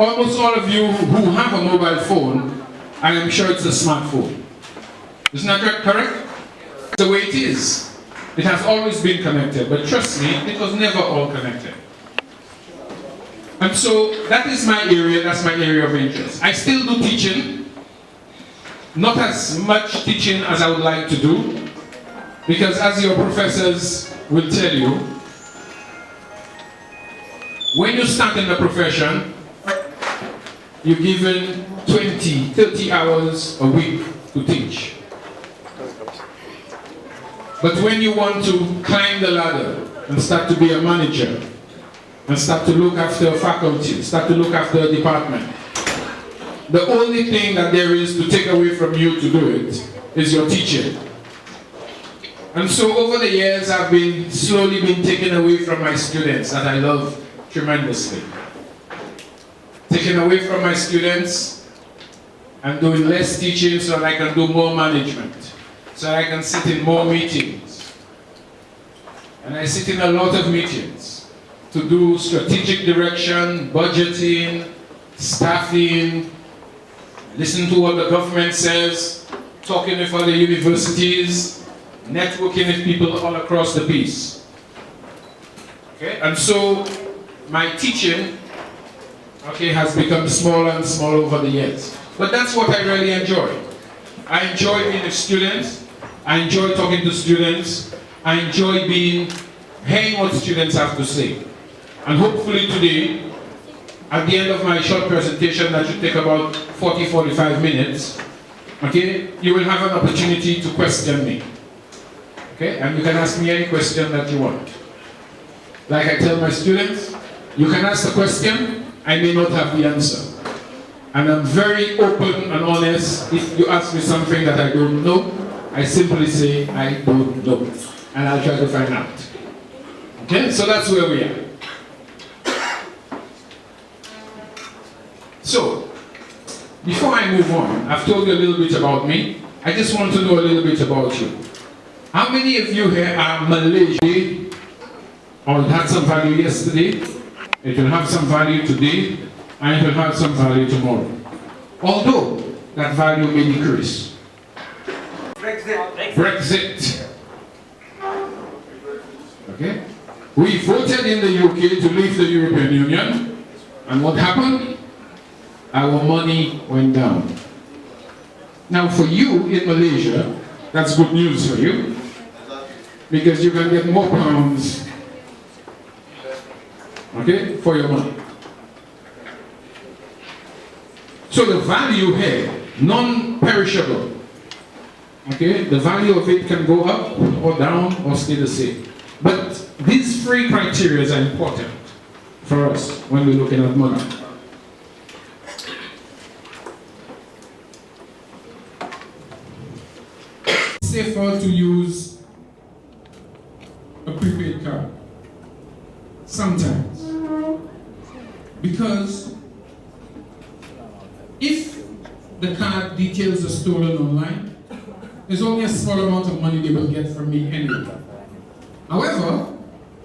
almost all of you who have a mobile phone, I am sure it's a smartphone. Isn't that correct? The way it is. It has always been connected, but trust me, it was never all connected. And so that is my area, that's my area of interest. I still do teaching, not as much teaching as I would like to do, because as your professors will tell you, when you start in the profession, you're given 20, 30 hours a week to teach. But when you want to climb the ladder and start to be a manager, and start to look after a faculty, start to look after a department, the only thing that there is to take away from you to do it is your teaching. And so over the years, I've been slowly been taken away from my students that I love tremendously. Taken away from my students and doing less teaching so that I can do more management, so that I can sit in more meetings. And I sit in a lot of meetings to do strategic direction, budgeting, staffing, listen to what the government says, talking with other universities, networking with people all across the piece. Okay? And so my teaching, okay, has become smaller and smaller over the years. But that's what I really enjoy. I enjoy being with students, I enjoy talking to students, I enjoy hearing what students have to say. And hopefully today, at the end of my short presentation that should take about 40-45 minutes, okay, you will have an opportunity to question me. Okay, and you can ask me any question that you want. Like I tell my students, you can ask the question, I may not have the answer. And I'm very open and honest. If you ask me something that I don't know, I simply say, I don't know. And I'll try to find out. Okay, so that's where we are. So, before I move on, I've told you a little bit about me. I just want to know a little bit about you. How many of you here are Malaysian, or it had some value yesterday, it will have some value today, and it will have some value tomorrow? Although, that value may decrease. Brexit. Okay? We voted in the UK to leave the European Union, and what happened? Our money went down. Now for you in Malaysia, that's good news for you, because you can get more pounds, okay, for your money. So the value here, non-perishable, okay, the value of it can go up or down or stay the same. But these three criteria are important for us when we're looking at money. Safer to use a prepaid card sometimes, because if the card details are stolen online, there's only a small amount of money they will get from me anyway. However,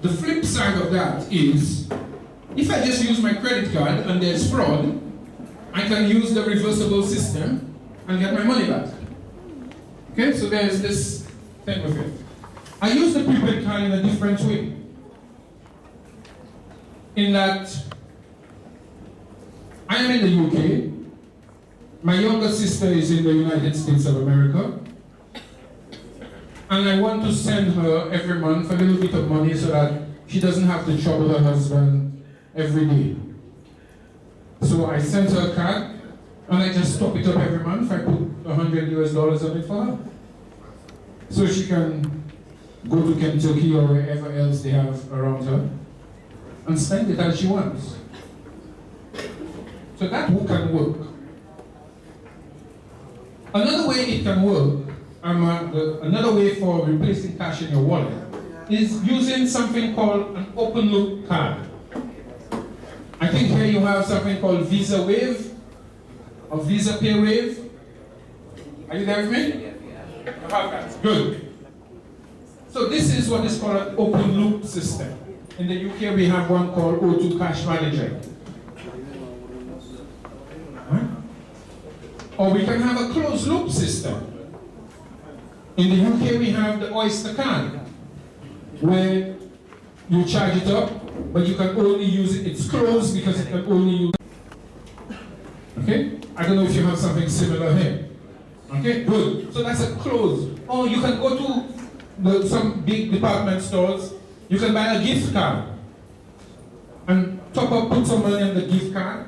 the flip side of that is, if I just use my credit card and there's fraud, I can use the reversible system and get my money back. Okay, so there's this thing with it. I use the prepaid card in a different way. In that, I am in the UK, my younger sister is in the United States of America, and I want to send her every month a little bit of money so that she doesn't have to trouble her husband every day. So I sent her a card, and I just top it up every month. I put $100 on it for her, so she can go to Kentucky or wherever else they have around her and spend it as she wants. So that can work. Another way it can work, another way for replacing cash in your wallet, is using something called an open loop card. I think here you have something called Visa Wave or Visa Pay Wave. Are you there with me? You have that. Good. So this is what is called an open loop system. In the UK we have one called O2 Cash Manager. Or we can have a closed loop system. In the UK we have the Oyster card, where you charge it up, but you can only use it, it's closed because it can only use it. Okay? I don't know if you have something similar here. Okay, good. So that's a closed. Or you can go to some big department stores, you can buy a gift card and put some money on the gift card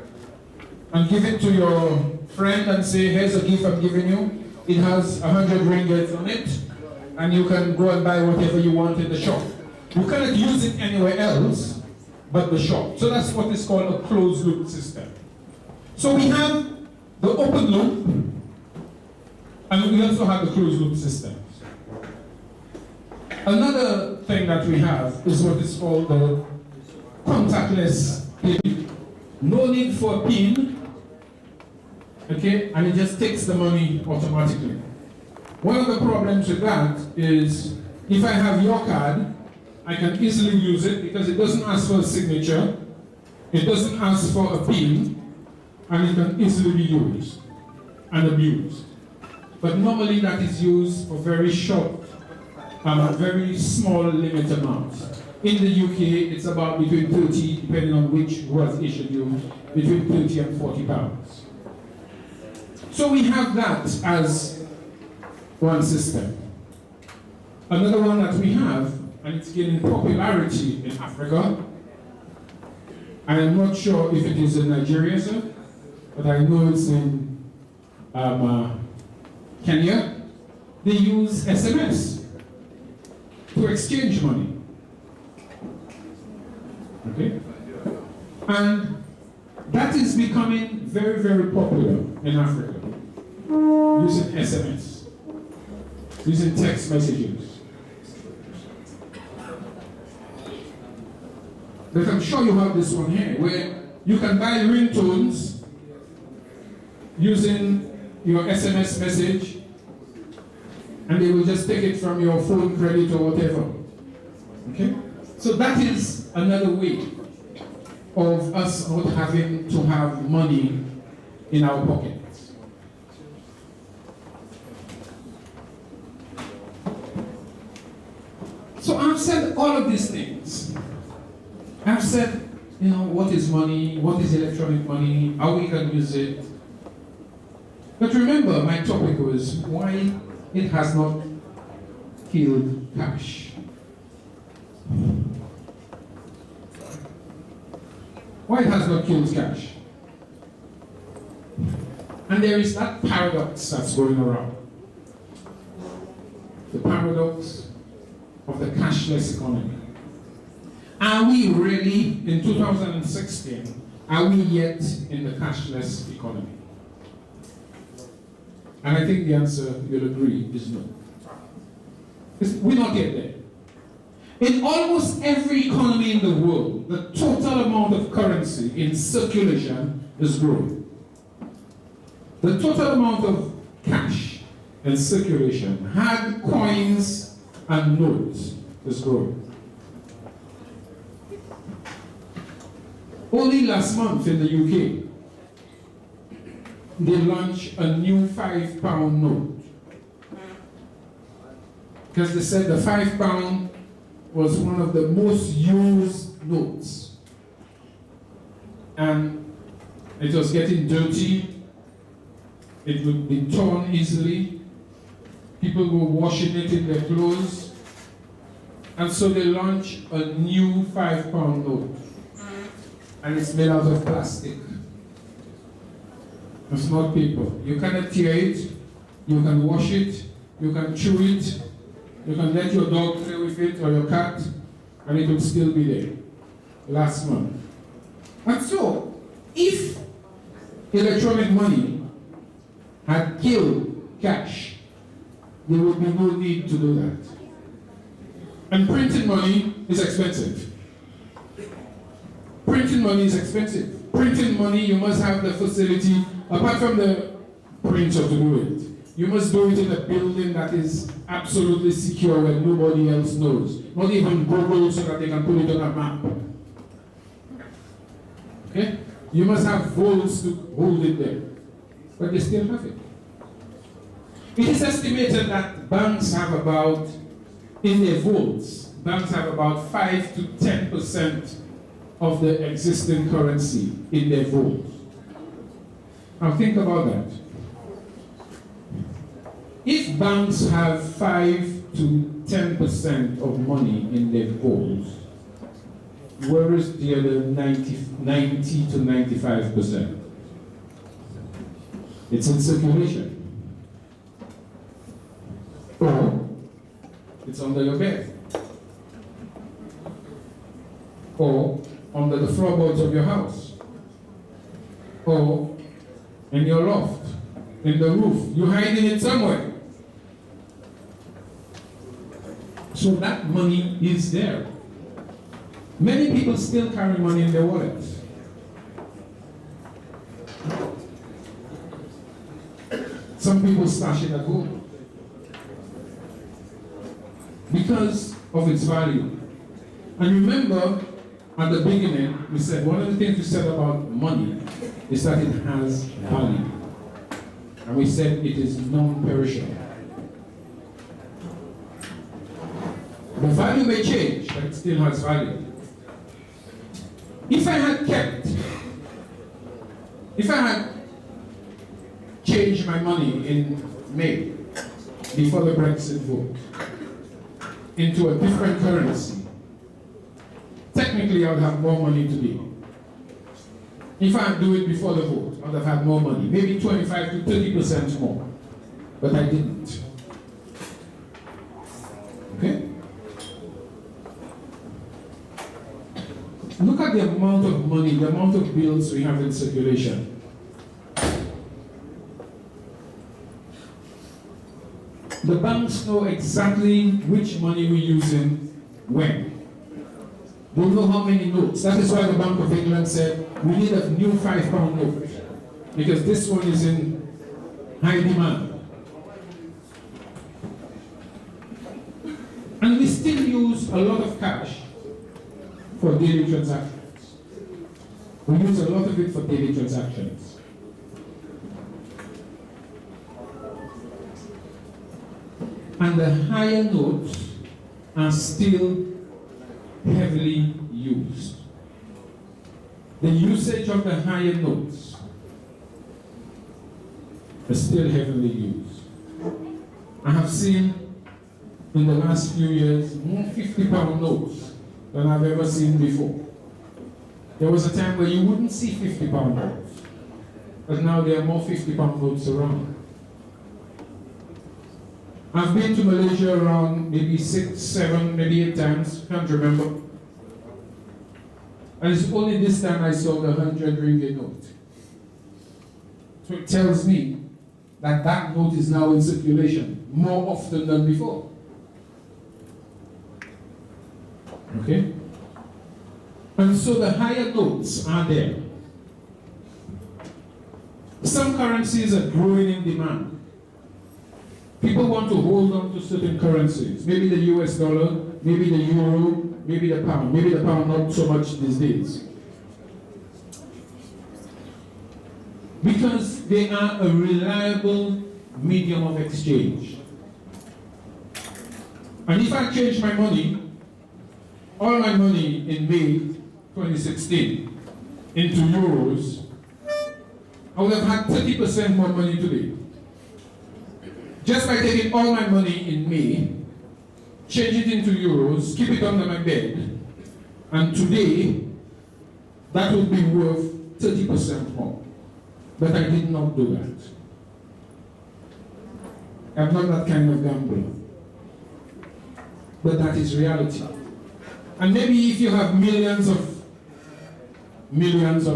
and give it to your friend and say, here's a gift I'm giving you. It has 100 ringgits on it, and you can go and buy whatever you want in the shop. You cannot use it anywhere else but the shop. So that's what is called a closed loop system. So we have the open loop, and we also have the closed loop system. Another thing that we have is what is called the contactless payment. No need for a PIN. Okay, and it just takes the money automatically. One of the problems with that is if I have your card, I can easily use it because it doesn't ask for a signature, it doesn't ask for a PIN, and it can easily be used and abused. But normally that is used for very short, very small limit amounts. In the UK, it's about between 30, depending on which was issued you, between 30 and 40 pounds. So we have that as one system. Another one that we have, and it's gaining popularity in Africa, I am not sure if it is in Nigeria, sir, but I know it's in Kenya. They use SMS to exchange money. Okay? And that is becoming very, very popular in Africa. Using SMS, using text messages. But I'm sure you have this one here, where you can buy ringtones using your SMS message, and they will just take it from your phone credit or whatever. Okay? So that is another way of us not having to have money in our pockets. So I've said all of these things. I've said, what is money, what is electronic money, how we can use it. But remember, my topic was why it has not killed cash. Why it has not killed cash. And there is that paradox that's going around. The paradox of the cashless economy. Are we really, in 2016, are we yet in the cashless economy? And I think the answer, you'll agree, is no. We're not yet there. In almost every economy in the world, the total amount of currency in circulation is growing. The total amount of cash in circulation, hard coins and notes, is growing. Only last month in the UK, they launched a new £5 note. Because they said the £5 was one of the most used notes. And it was getting dirty, it would be torn easily, people were washing it in their clothes, and so they launched a new £5 note. And it's made out of plastic. It's not paper. You cannot tear it, you can wash it, you can chew it, you can let your dog play with it or your cat, and it will still be there. Last month. And so, if electronic money had killed cash, there would be no need to do that. And printing money is expensive. Printing money is expensive. Printing money, you must have the facility, apart from the printer to do it. You must do it in a building that is absolutely secure where nobody else knows. Not even Google so that they can put it on a map. Okay? You must have vaults to hold it there. but they still have it. It is estimated that banks have about, in their vaults, banks have about 5 to 10% of the existing currency in their vaults. Now think about that. If banks have 5 to 10% of money in their vaults, where is the other 90 to 95%? It's in circulation. Or it's under your bed. Or under the floorboards of your house. Or in your loft, in the roof. You're hiding it somewhere. So that money is there. Many people still carry money in their wallets. Some people stash it at home because of its value. And remember, at the beginning, we said one of the things we said about money is that it has value. And we said it is non-perishable. The value may change, but it still has value. If I had changed my money in May, before the Brexit vote, into a different currency, technically I would have more money today. If I do it before the vote, I would have had more money, maybe 25 to 30% more. But I didn't. Okay? Look at the amount of money, the amount of bills we have in circulation. The banks know exactly which money we're using when. They know how many notes. That is why the Bank of England said we need a new £5 note, because this one is in high demand. And we still use a lot of cash for daily transactions. We use a lot of it for daily transactions. And the higher notes are still heavily used. The usage of the higher notes is still heavily used. I have seen in the last few years more £50 notes than I've ever seen before. There was a time where you wouldn't see £50 notes, but now there are more £50 notes around. I've been to Malaysia around maybe 6, 7, maybe 8 times, can't remember. And it's only this time I saw the 100 ringgit note. So it tells me that that note is now in circulation more often than before. Okay? And so the higher notes are there. Some currencies are growing in demand. People want to hold on to certain currencies. Maybe the US dollar, maybe the euro, maybe the pound. Maybe the pound not so much these days. Because they are a reliable medium of exchange. And if I change my money, all my money in May 2016 into euros, I would have had 30% more money today. Just by taking all my money in May, change it into euros, keep it under my bed, and today, that would be worth 30% more. But I did not do that. I'm not that kind of gambler. But that is reality. And maybe if you have millions of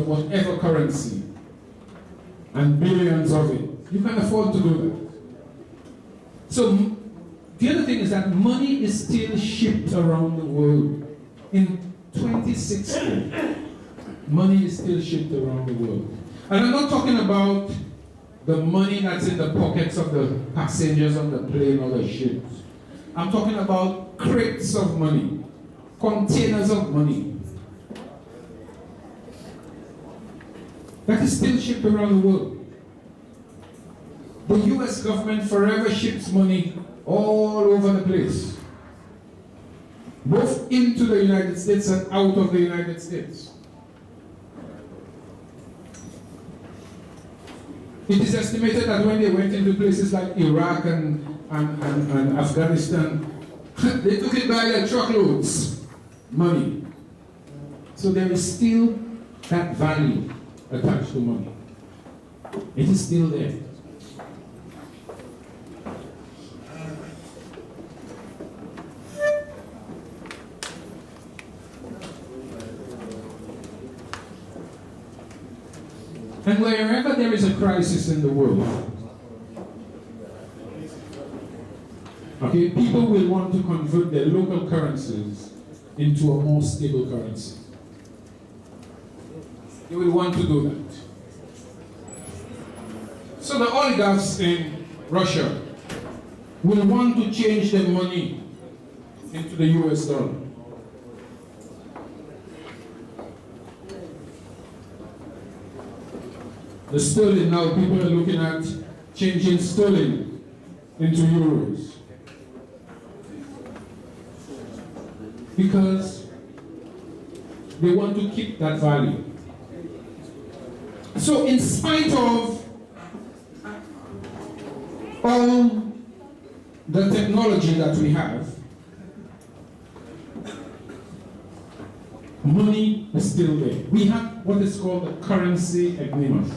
whatever currency, and billions of it, you can afford to do that. So, the other thing is that money is still shipped around the world. In 2016, money is still shipped around the world. And I'm not talking about the money that's in the pockets of the passengers on the plane or the ships. I'm talking about crates of money, containers of money that is still shipped around the world. The US government forever ships money all over the place, both into the United States and out of the United States. It is estimated that when they went into places like Iraq and Afghanistan, they took it by the truckloads, money. So there is still that value attached to money. It is still there. And wherever there is a crisis in the world, okay, people will want to convert their local currencies into a more stable currency. They will want to do that. So the oligarchs in Russia will want to change their money into the US dollar. The sterling now, people are looking at changing sterling into euros. Because they want to keep that value. So in spite of all the technology that we have, money is still there. We have what is called a currency agreement.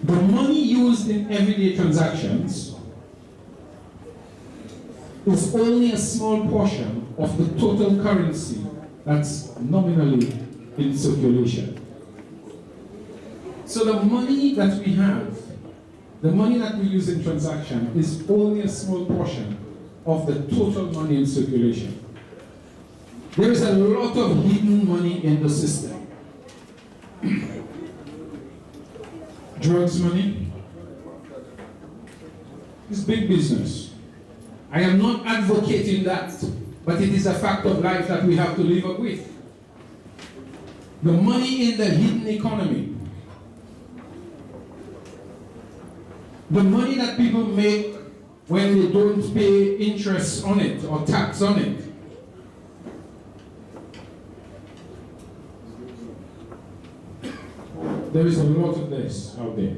The money used in everyday transactions is only a small portion of the total currency that's nominally in circulation. So the money that we have, the money that we use in transaction is only a small portion of the total money in circulation. There is a lot of hidden money in the system. Drugs money is big business. I am not advocating that, but it is a fact of life that we have to live up with. The money in the hidden economy, the money that people make when they don't pay interest on it or tax on it, there is a lot of this out there.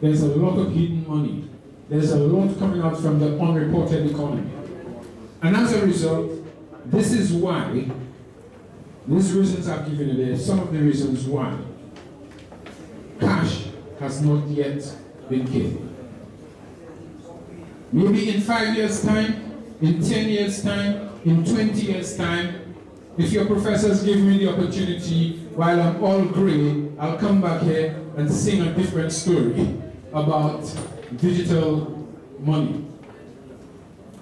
There's a lot of hidden money. There's a lot coming out from the unreported economy. And as a result, this is why, these reasons I've given you there, some of the reasons why cash has not yet been killed. Maybe in 5 years' time, in 10 years' time, in 20 years' time, if your professors give me the opportunity while I'm all gray, I'll come back here and sing a different story about digital money.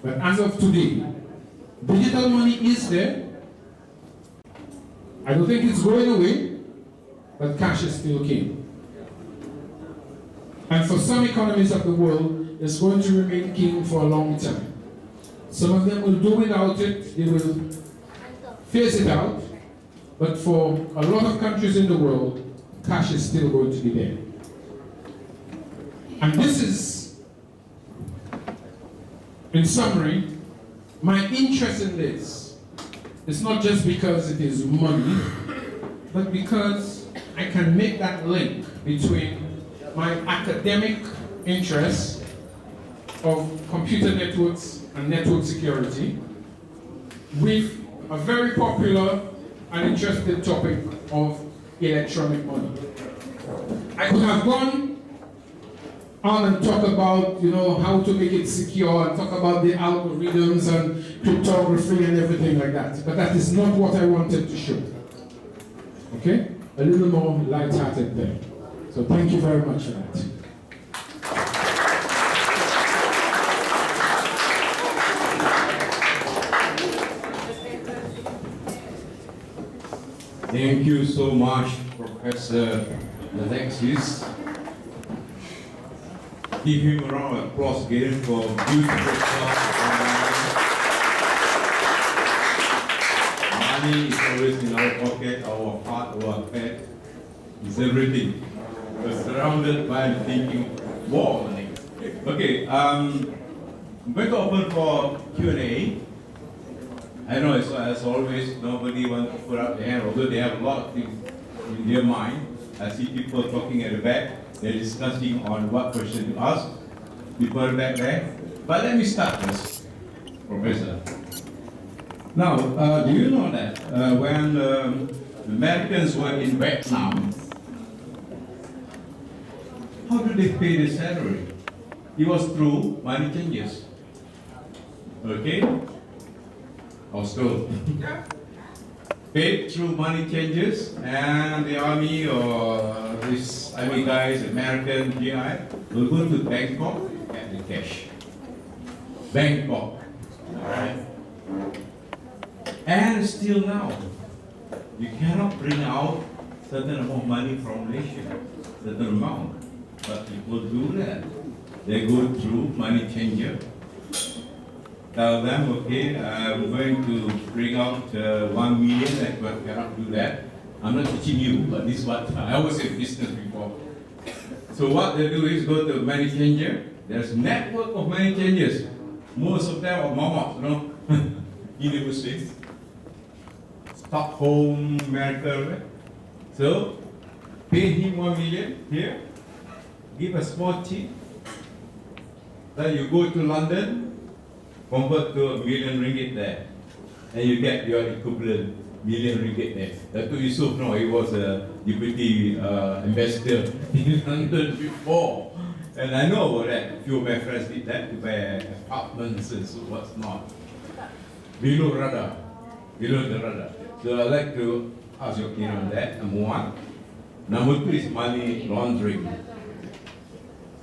But as of today, digital money is there. I don't think it's going away, but cash is still king. And for some economies of the world, it's going to remain king for a long time. Some of them will do without it, they will phase it out, but for a lot of countries in the world, cash is still going to be there. And this is, in summary, my interest in this is not just because it is money, but because I can make that link between my academic interest of computer networks and network security with a very popular and interesting topic of electronic money. I could have gone on and talk about, how to make it secure and talk about the algorithms and cryptography and everything like that. But that is not what I wanted to show. Okay? A little more light-hearted there. So thank you very much for that. Thank you so much, Professor Alexis. Give him a round of applause again for beautiful talk. Money is always in our pocket, our heart, our head, is everything. was surrounded by thinking, war. Okay, I'm going to open for Q&A. I know as always, nobody wants to put up their hand, although they have a lot of things in their mind. I see people talking at the back. They're discussing on what question to ask. People back there. But let me start first, Professor. Now, do you know that when the Americans were in Vietnam, how do they pay the salary? It was through money changes. Okay? Also, paid through money changes, and the army or these army guys, American GI, will go to Bangkok and get the cash. Bangkok. Alright? And still now, you cannot bring out certain amount of money from Malaysia, certain amount. But people do that. They go through money changer. Tell them, okay, I'm going to bring out 1 million, but cannot do that. I'm not teaching you, but this is what I was in business before. So what they do is go to money changer. There's a network of money changers. Most of them are mamas, you know, universities. Stockholm, America. So, pay him 1 million here, give a small tip. Then you go to London, convert to RM1 there, and you get your equivalent RM1 there. Dato' Yusof, no, he was a deputy ambassador in London before. And I know about that. A few of my friends did that to buy apartments and so what's not. Below radar. Below the radar. So I'd like to ask your opinion on that, number one. Number two is money laundering.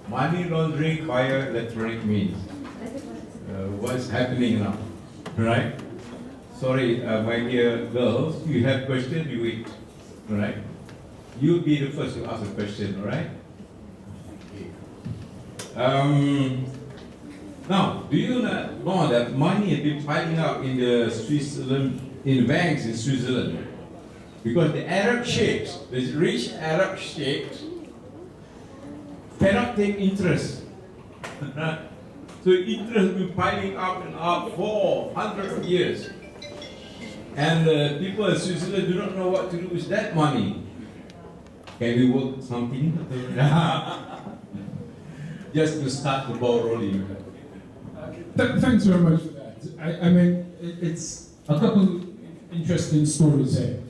Money laundering via electronic means. What's happening now? Right? Sorry, my dear girls, you have questions, you wait. Right? You'll be the first to ask a question, alright? Now, do you know that money has been piling up in the Switzerland, in banks in Switzerland? Because the Arab sheikhs, the rich Arab sheikhs, cannot take interest. So interest has been piling up and up for hundreds of years. And people in Switzerland do not know what to do with that money. Can we work something? Just to start the ball rolling. Thanks very much for that. I mean, it's a couple interesting stories here.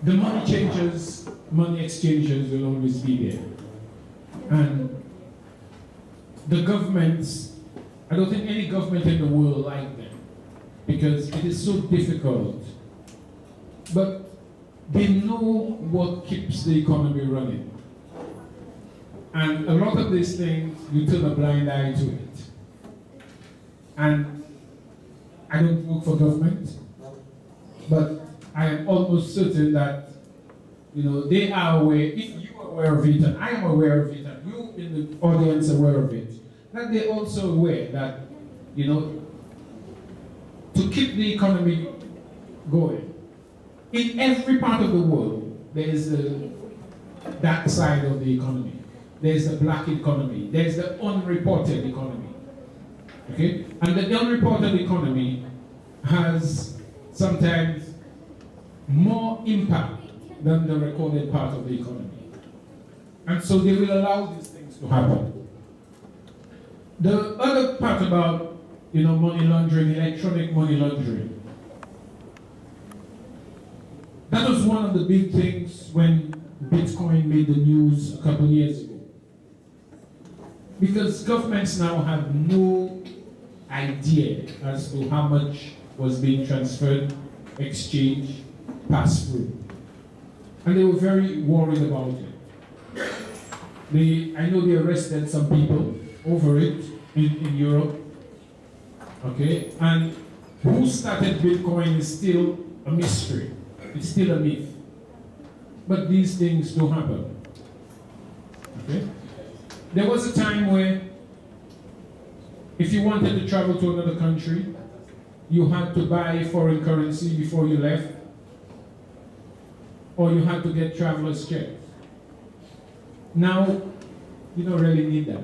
The money changers, money exchangers will always be there. And the governments, I don't think any government in the world like them because it is so difficult. But they know what keeps the economy running. And a lot of these things, you turn a blind eye to it. And I don't work for government, but I am almost certain that, you know, they are aware, if you are aware of it, and I am aware of it, and you in the audience are aware of it, that they're also aware that, you know, to keep the economy going, in every part of the world, there is a dark side of the economy. There's the black economy. There's the unreported economy. Okay? And the unreported economy has sometimes more impact than the recorded part of the economy. And so they will allow these things to happen. The other part about, you know, money laundering, electronic money laundering, that was one of the big things when Bitcoin made the news a couple of years ago. Because governments now have no idea as to how much was being transferred, exchanged, passed through. And they were very worried about it. I know they arrested some people over it in Europe. Okay? And who started Bitcoin is still a mystery. It's still a myth. But these things do happen. Okay? There was a time where if you wanted to travel to another country, you had to buy foreign currency before you left. or you had to get traveler's checks. Now, you don't really need that.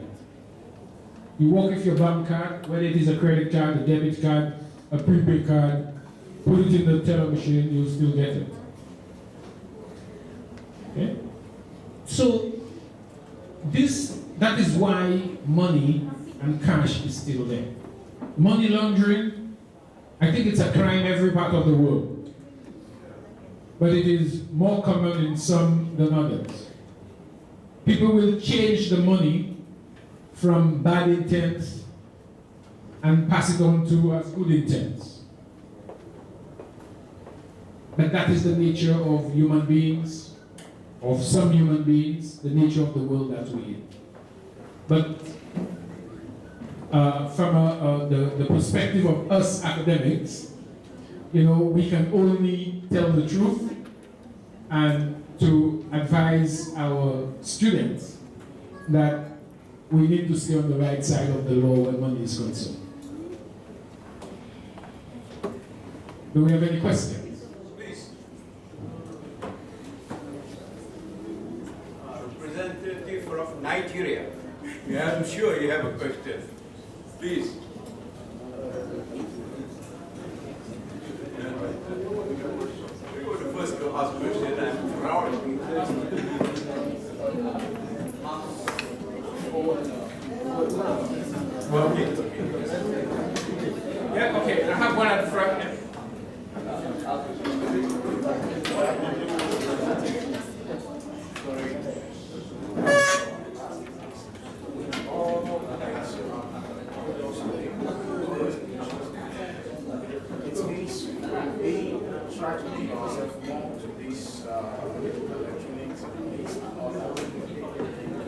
You walk with your bank card, whether it is a credit card, a debit card, a prepaid card, put it in the teller machine, you'll still get it. Okay? So, that is why money and cash is still there. Money laundering, I think it's a crime every part of the world. But it is more common in some than others. People will change the money from bad intents and pass it on to as good intents. But that is the nature of human beings, of some human beings, the nature of the world that we in. But from the perspective of us academics, we can only tell the truth and to advise our students that we need to stay on the right side of the law when money is concerned. Do we have any questions? Please. Representative of Nigeria. Yeah, I'm sure you have a question. Please. You were the first to ask question. I'm proud of you. Yeah, okay, I have one at the front. It means they try to make themselves more to these electronics and these and all that.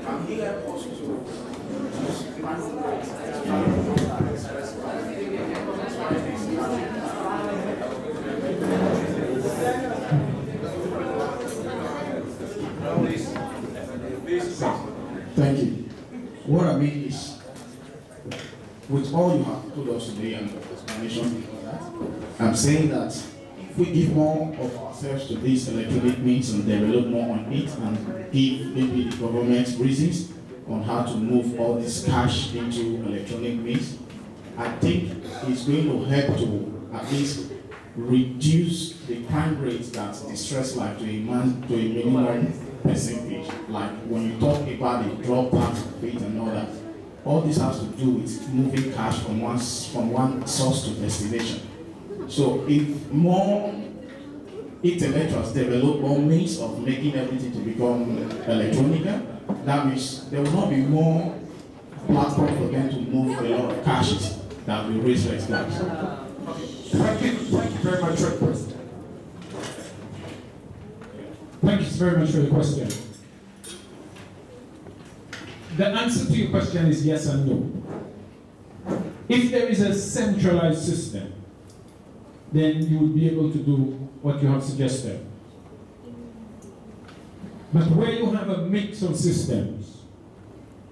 And he helped us to Thank you. What I mean is, with all you have told us today and the explanation before that, I'm saying that if we give more of ourselves to these electronic means and develop more on it and give maybe the government reasons on how to move all this cash into electronic means, I think it's going to help to at least reduce the crime rates that distress life to a minimum percentage. Like when you talk about the drug part of it and all that, all this has to do with moving cash from one source to destination. So if more intellectuals develop more means of making everything to become electronic, that means there will not be more platform for them to move a lot of cash that will raise red flags. Thank you very much for the question. Thank you very much for the question. The answer to your question is yes and no. If there is a centralized system, then you will be able to do what you have suggested. But where you have a mix of systems,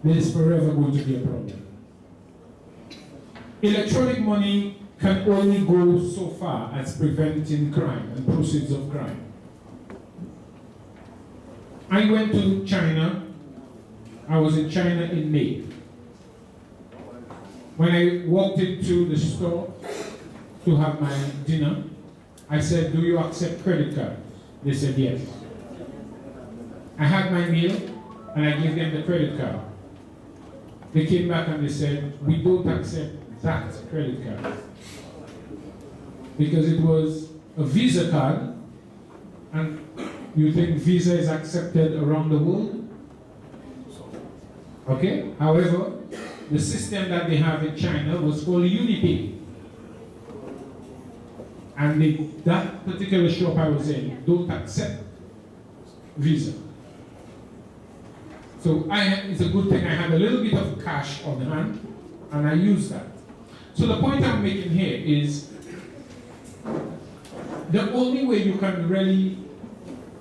there is forever going to be a problem. Electronic money can only go so far as preventing crime and proceeds of crime. I went to China. I was in China in May. When I walked into the store to have my dinner, I said, "Do you accept credit cards?" They said yes. I had my meal and I gave them the credit card. They came back and they said, "We don't accept that credit card." Because it was a Visa card, and you think Visa is accepted around the world? Okay? However, the system that they have in China was called UniPay. And that particular shop I was in don't accept Visa. So it's a good thing I had a little bit of cash on hand, and I used that. So the point I'm making here is, the only way you can really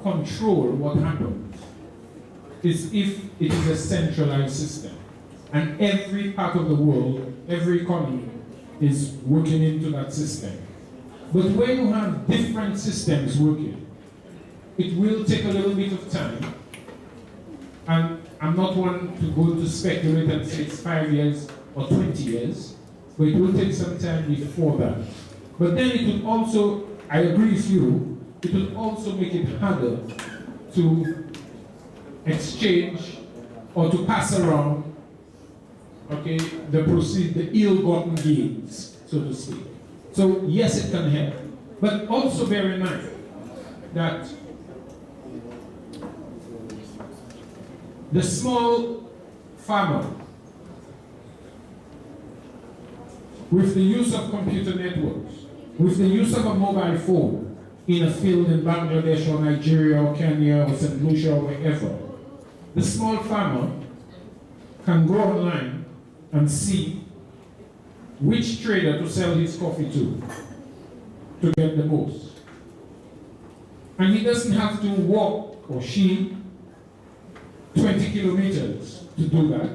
control what happens is if it is a centralized system. And every part of the world, every economy is working into that system. But where you have different systems working, it will take a little bit of time. And I'm not one to go to speculate and say it's 5 years or 20 years, but it will take some time before that. But then it will also, I agree with you, it will also make it harder to exchange or to pass around, okay, the proceeds, the ill-gotten gains, so to speak. So yes, it can help, but also bear in mind that the small farmer, with the use of computer networks, with the use of a mobile phone in a field in Bangladesh or Nigeria or Kenya or St. Lucia or wherever, the small farmer can go online and see which trader to sell his coffee to get the most. And he doesn't have to walk, or she, 20 kilometers to do that,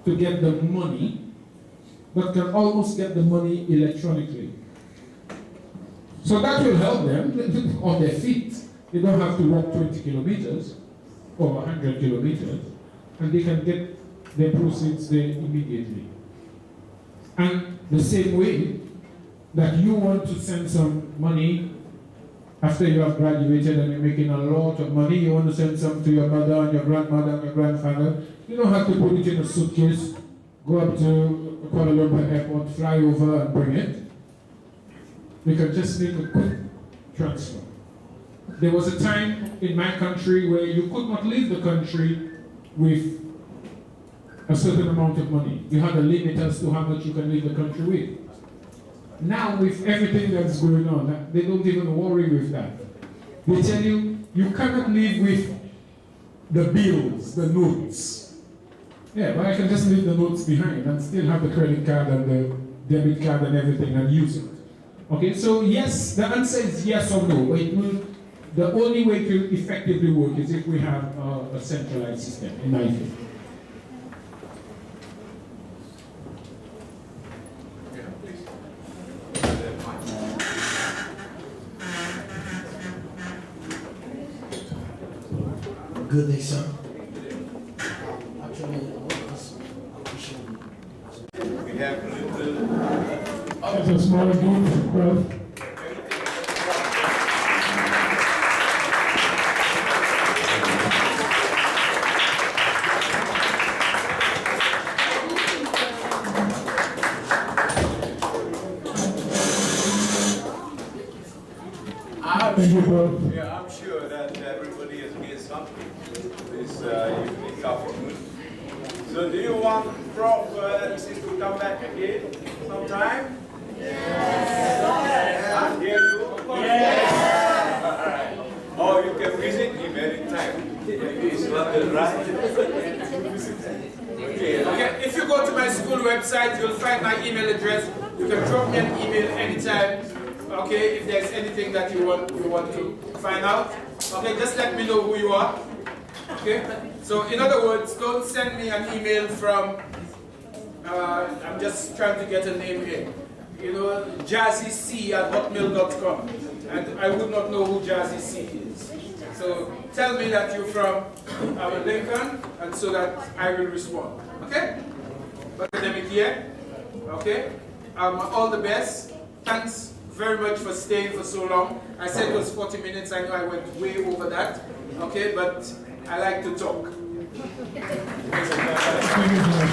to get the money, but can almost get the money electronically. So that will help them on their feet. They don't have to walk 20 kilometers or 100 kilometers, and they can get their proceeds there immediately. And the same way that you want to send some money after you have graduated and you're making a lot of money, you want to send some to your mother and your grandmother and your grandfather, you don't have to put it in a suitcase, go up to Kuala Lumpur airport, fly over and bring it. You can just make a quick transfer. There was a time in my country where you could not leave the country with a certain amount of money. You had a limit as to how much you can leave the country with. Now, with everything that's going on, they don't even worry with that. They tell you, you cannot live with the bills, the notes. Yeah, but I can just leave the notes behind and still have the credit card and the debit card and everything and use it. Okay, so yes, the answer is yes or no, but it will, the only way to effectively work is if we have a centralized system, in my view. Good day, sir. We have little. That's a small group, Prof. Thank you, Prof. Yeah, I'm sure that everybody has gained something this unique afternoon. So do you want Prof. Alexis to come back again sometime? Yes. I hear you? Yes. All right. Or you can visit him anytime. Maybe it's not the right. Okay, if you go to my school website, you'll find my email address. You can drop me an email anytime. Okay, if there's anything that you want to find out. Okay, just let me know who you are. Okay, so in other words, don't send me an email from, I'm just trying to get a name here, you know, jazzyc@hotmail.com, and I would not know who Jazzy C is. So tell me that you're from Lincoln, and so that I will respond. Okay? Academic year. Okay? All the best. Thanks very much for staying for so long. I said it was 40 minutes. I know I went way over that. Okay, but I like to talk. Thank you.